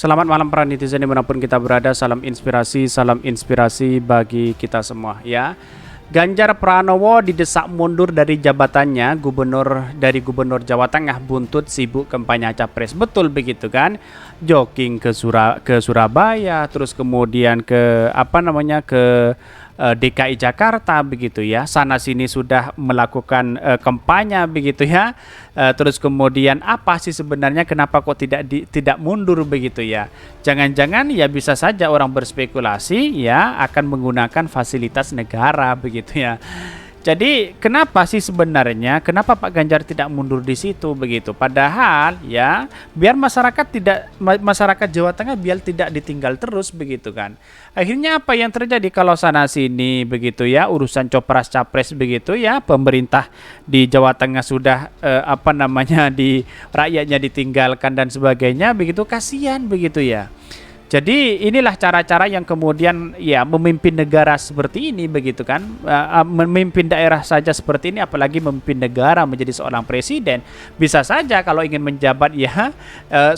Selamat malam para netizen dimanapun kita berada, salam inspirasi bagi kita semua ya. Ganjar Pranowo didesak mundur dari jabatannya gubernur Jawa Tengah buntut sibuk kampanye capres. Betul begitu kan? Jogging ke Surabaya, terus kemudian ke DKI Jakarta begitu ya. Sana sini sudah melakukan kampanye begitu ya. Terus kemudian apa sih sebenarnya kenapa kok tidak mundur begitu ya? Jangan-jangan ya bisa saja orang berspekulasi ya akan menggunakan fasilitas negara begitu ya. Jadi kenapa sih sebenarnya kenapa Pak Ganjar tidak mundur di situ begitu? Padahal ya biar masyarakat Jawa Tengah biar tidak ditinggal terus begitu kan. Akhirnya apa yang terjadi kalau sana sini begitu ya urusan copras capres begitu ya pemerintah di Jawa Tengah sudah di rakyatnya ditinggalkan dan sebagainya begitu kasihan begitu ya. Jadi inilah cara-cara yang kemudian ya memimpin negara seperti ini begitu kan, memimpin daerah saja seperti ini apalagi memimpin negara menjadi seorang presiden. Bisa saja kalau ingin menjabat ya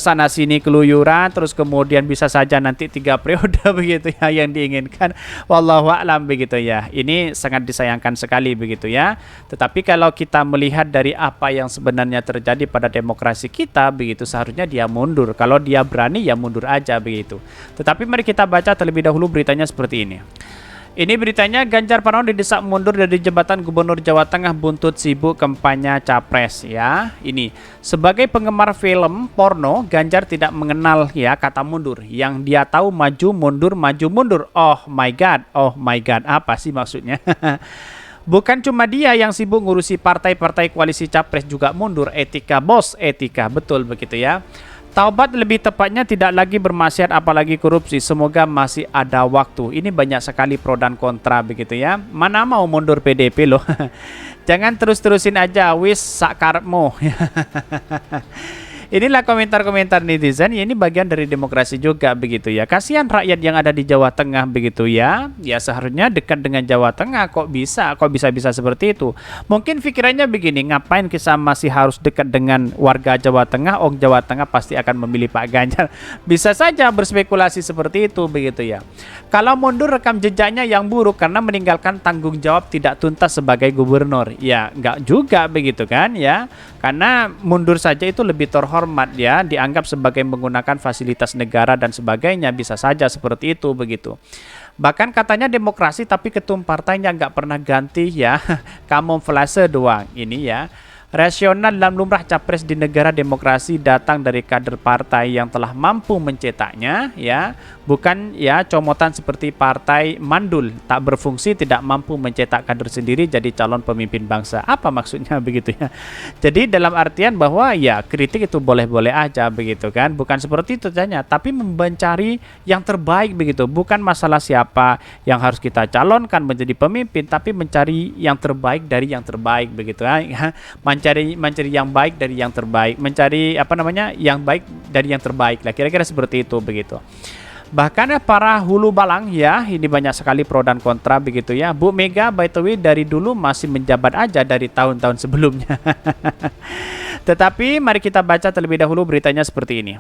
sana sini keluyuran terus kemudian bisa saja nanti 3 periode begitu ya yang diinginkan. Wallahu a'lam begitu ya. Ini sangat disayangkan sekali begitu ya. Tetapi kalau kita melihat dari apa yang sebenarnya terjadi pada demokrasi kita begitu seharusnya dia mundur. Kalau dia berani ya mundur aja begitu. Tetapi mari kita baca terlebih dahulu beritanya seperti ini. Ini beritanya Ganjar Pranowo didesak mundur dari jabatan Gubernur Jawa Tengah buntut sibuk kampanye capres ya. Ini sebagai penggemar film porno Ganjar tidak mengenal ya kata mundur. Yang dia tahu maju mundur. Oh my god, apa sih maksudnya? Bukan cuma dia yang sibuk ngurusi partai-partai koalisi capres juga mundur. Etika bos, etika betul begitu ya. Taubat lebih tepatnya tidak lagi bermaksiat apalagi korupsi. Semoga masih ada waktu. Ini banyak sekali pro dan kontra begitu ya. Mana mau mundur PDP loh. Jangan terus-terusin aja wis sakarepmu. Inilah komentar-komentar netizen. Ya, ini bagian dari demokrasi juga begitu ya. Kasihan rakyat yang ada di Jawa Tengah begitu ya. Ya seharusnya dekat dengan Jawa Tengah kok bisa seperti itu. Mungkin pikirannya begini, ngapain kita masih harus dekat dengan warga Jawa Tengah? Oh Jawa Tengah pasti akan memilih Pak Ganjar. Bisa saja berspekulasi seperti itu begitu ya. Kalau mundur rekam jejaknya yang buruk karena meninggalkan tanggung jawab tidak tuntas sebagai gubernur. Ya enggak juga begitu kan ya. Karena mundur saja itu lebih terhormat ya, dianggap sebagai menggunakan fasilitas negara dan sebagainya, bisa saja seperti itu begitu. Bahkan katanya demokrasi tapi ketum partainya nggak pernah ganti ya, kamuflase doang ini ya. Rasional dan lumrah capres di negara demokrasi datang dari kader partai yang telah mampu mencetaknya ya, bukan ya comotan seperti partai mandul tak berfungsi tidak mampu mencetak kader sendiri jadi calon pemimpin bangsa. Apa maksudnya begitu ya? Jadi dalam artian bahwa ya kritik itu boleh-boleh aja begitu kan, bukan seperti itu saja, tapi mencari yang terbaik begitu, bukan masalah siapa yang harus kita calonkan menjadi pemimpin, tapi mencari yang terbaik dari yang terbaik begitu ya. Mencari yang baik dari yang terbaik, mencari yang baik dari yang terbaik lah, kira-kira seperti itu begitu. Bahkan para hulu balang ya, ini banyak sekali pro dan kontra begitu ya. Bu Mega by the way dari dulu masih menjabat aja dari tahun-tahun sebelumnya. Tetapi mari kita baca terlebih dahulu beritanya seperti ini.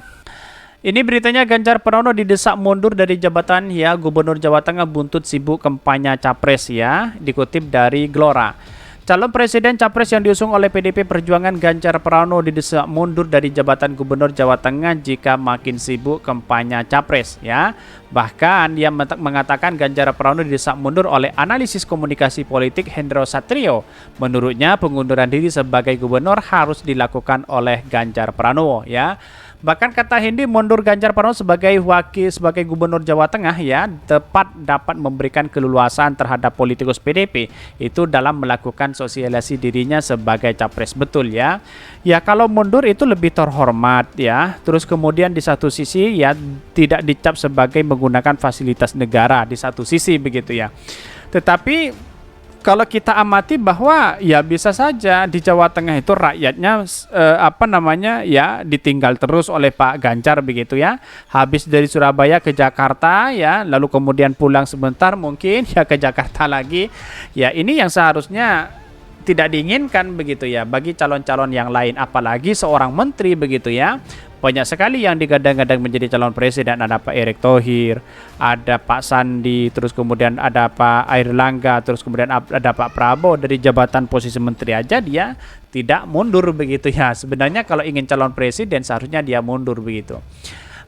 Ini beritanya Ganjar Pranowo didesak mundur dari jabatan ya Gubernur Jawa Tengah buntut sibuk kampanye capres ya, dikutip dari Glora. Calon Presiden Capres yang diusung oleh PDP Perjuangan Ganjar Pranowo didesak mundur dari jabatan Gubernur Jawa Tengah jika makin sibuk kampanye Capres ya. Bahkan dia mengatakan Ganjar Pranowo didesak mundur oleh analisis komunikasi politik Hendro Satrio. Menurutnya pengunduran diri sebagai gubernur harus dilakukan oleh Ganjar Pranowo ya. Bahkan kata Hendy, mundur Ganjar Pranowo sebagai gubernur Jawa Tengah ya tepat dapat memberikan keleluasaan terhadap politikus PDP itu dalam melakukan sosialisasi dirinya sebagai capres betul ya. Ya kalau mundur itu lebih terhormat ya. Terus kemudian di satu sisi ya tidak dicap sebagai menggunakan fasilitas negara di satu sisi begitu ya. Tetapi kalau kita amati bahwa ya bisa saja di Jawa Tengah itu rakyatnya ya ditinggal terus oleh Pak Ganjar begitu ya. Habis dari Surabaya ke Jakarta ya, lalu kemudian pulang sebentar mungkin ya ke Jakarta lagi. Ya ini yang seharusnya tidak diinginkan begitu ya bagi calon-calon yang lain, apalagi seorang menteri begitu ya. Banyak sekali yang digadang-gadang menjadi calon presiden, ada Pak Erick Thohir, ada Pak Sandi, terus kemudian ada Pak Airlangga, terus kemudian ada Pak Prabowo. Dari jabatan posisi menteri aja dia tidak mundur begitu ya. Sebenarnya kalau ingin calon presiden seharusnya dia mundur begitu.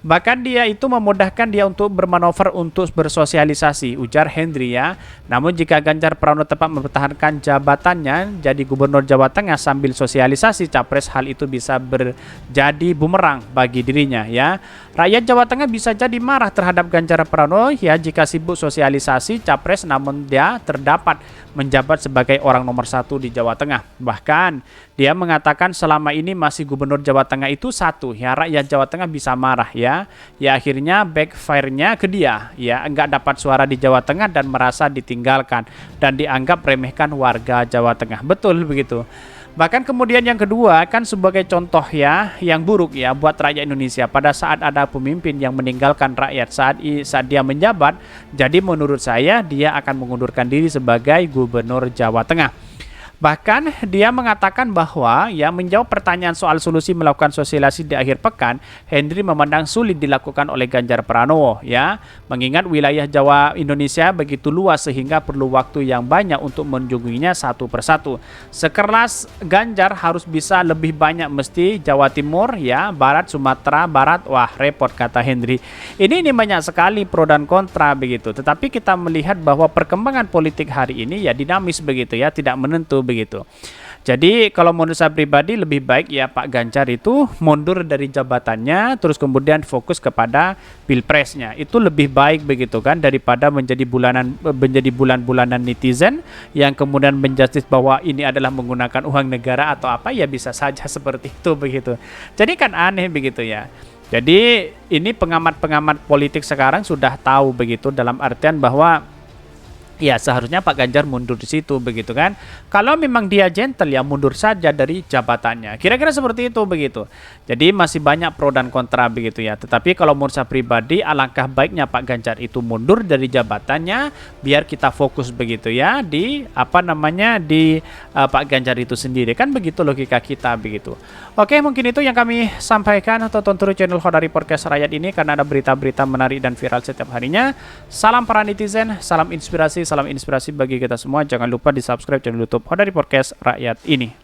Bahkan dia itu memudahkan dia untuk bermanuver untuk bersosialisasi, ujar Hendri ya. Namun jika Ganjar Pranowo tetap mempertahankan jabatannya jadi gubernur Jawa Tengah sambil sosialisasi capres, hal itu bisa berjadi bumerang bagi dirinya ya. Rakyat Jawa Tengah bisa jadi marah terhadap Ganjar Pranowo ya jika sibuk sosialisasi capres namun dia terdapat menjabat sebagai orang nomor 1 di Jawa Tengah. Bahkan dia mengatakan selama ini masih gubernur Jawa Tengah itu satu ya, rakyat Jawa Tengah bisa marah ya. Ya akhirnya backfire-nya ke dia ya, enggak dapat suara di Jawa Tengah dan merasa ditinggalkan dan dianggap remehkan warga Jawa Tengah. Betul begitu. Bahkan kemudian yang kedua kan sebagai contoh ya yang buruk ya buat rakyat Indonesia pada saat ada pemimpin yang meninggalkan rakyat saat dia menjabat. Jadi menurut saya dia akan mengundurkan diri sebagai gubernur Jawa Tengah. Bahkan dia mengatakan bahwa ya menjawab pertanyaan soal solusi melakukan sosialisasi di akhir pekan, Hendri memandang sulit dilakukan oleh Ganjar Pranowo ya, mengingat wilayah Jawa Indonesia begitu luas sehingga perlu waktu yang banyak untuk mengunjunginya satu persatu. Sekeras Ganjar harus bisa lebih banyak, mesti Jawa Timur ya, Barat, Sumatera Barat, wah repot kata Hendri. Ini banyak sekali pro dan kontra begitu. Tetapi kita melihat bahwa perkembangan politik hari ini ya dinamis begitu ya, tidak menentu begitu. Jadi kalau menurut saya pribadi lebih baik ya Pak Ganjar itu mundur dari jabatannya terus kemudian fokus kepada pilpresnya. Itu lebih baik begitu kan daripada menjadi bulan-bulanan netizen yang kemudian menjustis bahwa ini adalah menggunakan uang negara atau apa, ya bisa saja seperti itu begitu. Jadi kan aneh begitu ya. Jadi ini pengamat-pengamat politik sekarang sudah tahu begitu, dalam artian bahwa ya seharusnya Pak Ganjar mundur di situ begitu kan. Kalau memang dia gentle ya mundur saja dari jabatannya. Kira-kira seperti itu begitu. Jadi masih banyak pro dan kontra begitu ya. Tetapi kalau menurut saya pribadi alangkah baiknya Pak Ganjar itu mundur dari jabatannya biar kita fokus begitu ya di Pak Ganjar itu sendiri, kan begitu logika kita begitu. Oke, mungkin itu yang kami sampaikan. Tonton terus channel Khodari Podcast Rakyat ini karena ada berita-berita menarik dan viral setiap harinya. Salam para netizen, salam inspirasi bagi kita semua. Jangan lupa di subscribe channel YouTube Khodari Podcast Rakyat ini.